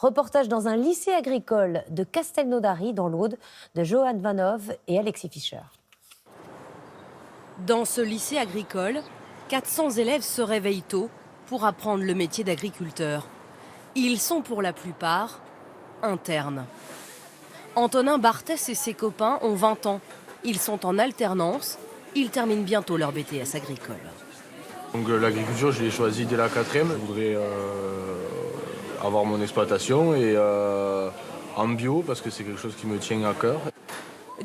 Reportage dans un lycée agricole de Castelnaudary, dans l'Aude, de Johan Vanov et Alexis Fischer. Dans ce lycée agricole, 400 élèves se réveillent tôt pour apprendre le métier d'agriculteur. Ils sont pour la plupart internes. Antonin Barthès et ses copains ont 20 ans. Ils sont en alternance. Ils terminent bientôt leur BTS agricole. Donc l'agriculture, je l'ai choisi dès la 4e. Je voudrais avoir mon exploitation et en bio parce que c'est quelque chose qui me tient à cœur.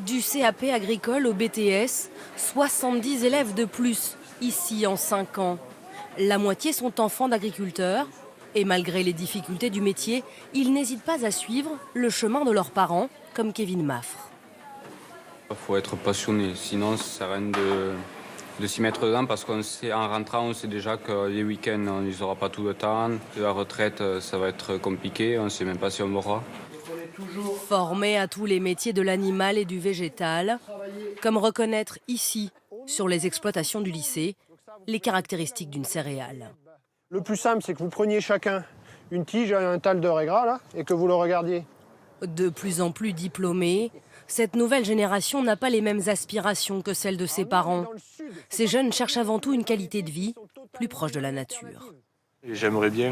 Du CAP agricole au BTS, 70 élèves de plus, ici en 5 ans. La moitié sont enfants d'agriculteurs. Et malgré les difficultés du métier, ils n'hésitent pas à suivre le chemin de leurs parents, comme Kevin Maffre. Il faut être passionné, sinon ça sert à rien de s'y mettre dedans parce qu'en rentrant, on sait déjà que les week-ends, on n'y aura pas tout le temps. La retraite, ça va être compliqué, on ne sait même pas si on l'aura. Formés à tous les métiers de l'animal et du végétal, comme reconnaître ici, sur les exploitations du lycée, les caractéristiques d'une céréale. Le plus simple, c'est que vous preniez chacun une tige, un tal de régras, là, et que vous le regardiez. De plus en plus diplômés, cette nouvelle génération n'a pas les mêmes aspirations que celles de ses parents. Ces jeunes cherchent avant tout une qualité de vie plus proche de la nature. J'aimerais bien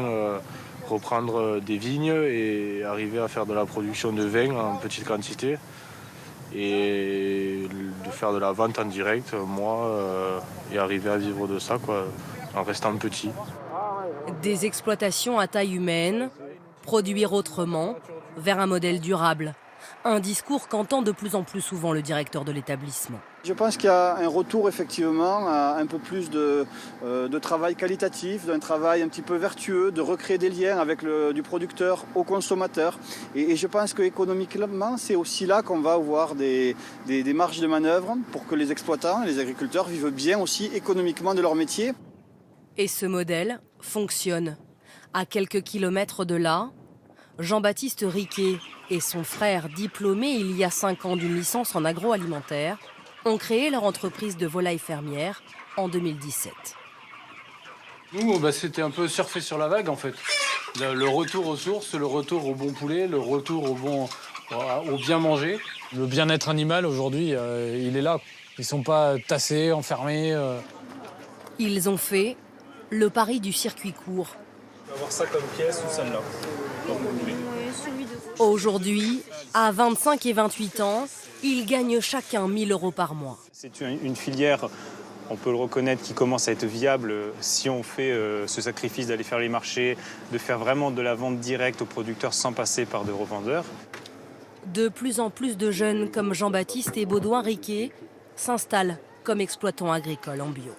reprendre des vignes et arriver à faire de la production de vin en petite quantité et de faire de la vente en direct, moi, et arriver à vivre de ça, quoi, en restant petit. Des exploitations à taille humaine, produire autrement, vers un modèle durable. Un discours qu'entend de plus en plus souvent le directeur de l'établissement. Je pense qu'il y a un retour effectivement à un peu plus de travail qualitatif, d'un travail un petit peu vertueux, de recréer des liens avec du producteur au consommateur. Et je pense qu'économiquement, c'est aussi là qu'on va avoir des marges de manœuvre pour que les exploitants, les agriculteurs vivent bien aussi économiquement de leur métier. Et ce modèle fonctionne. À quelques kilomètres de là, Jean-Baptiste Riquet et son frère, diplômés il y a 5 ans d'une licence en agroalimentaire, ont créé leur entreprise de volailles fermières en 2017. Nous, c'était un peu surfer sur la vague, en fait. Le retour aux sources, le retour au bon poulet, le retour au bien manger. Le bien-être animal, aujourd'hui, il est là. Ils ne sont pas tassés, enfermés. Ils ont fait le pari du circuit court. On va avoir ça comme pièce ou celle-là. Aujourd'hui, à 25 et 28 ans, ils gagnent chacun 1 000 € par mois. C'est une filière, on peut le reconnaître, qui commence à être viable si on fait ce sacrifice d'aller faire les marchés, de faire vraiment de la vente directe aux producteurs sans passer par de revendeurs. De plus en plus de jeunes comme Jean-Baptiste et Baudouin Riquet s'installent comme exploitants agricoles en bio.